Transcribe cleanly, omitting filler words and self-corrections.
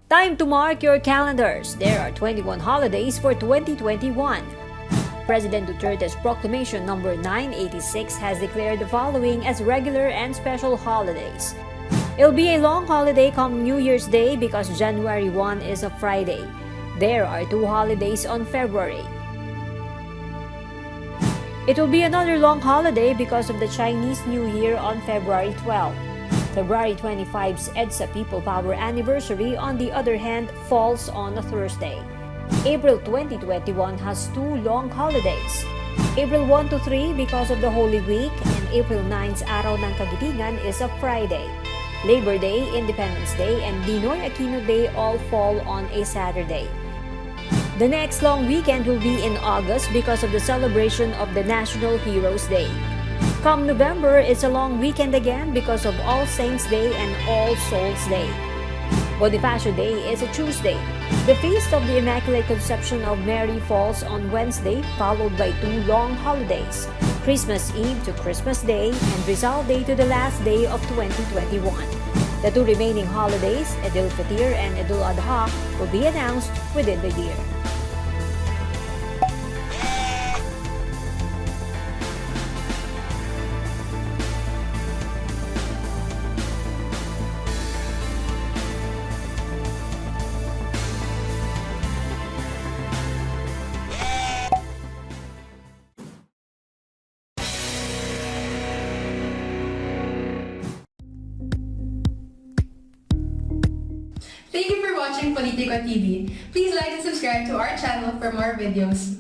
Time to mark your calendars. There are 21 holidays for 2021. President Duterte's Proclamation number 986 has declared the following as regular and special holidays. It'll be a long holiday come New Year's Day because January 1 is a Friday. There are 2 holidays on February. It will be another long holiday because of the Chinese New Year on February 12. February 25's EDSA People Power Anniversary, on the other hand, falls on a Thursday. April 2021 has 2 long holidays. April 1 to 3 because of the Holy Week, and April 9's Araw ng Kagitingan is a Friday. Labor Day, Independence Day, and Dinoy Aquino Day all fall on a Saturday. The next long weekend will be in August because of the celebration of the National Heroes Day. Come November, it's a long weekend again because of All Saints Day and All Souls Day. Bonifacio Day is a Tuesday. The Feast of the Immaculate Conception of Mary falls on Wednesday, followed by 2 long holidays, Christmas Eve to Christmas Day and Rizal Day to the last day of 2021. The 2 remaining holidays, Eid al-Fitr and Eid al-Adha, will be announced within the year. Thank you for watching Politiko TV. Please like and subscribe to our channel for more videos.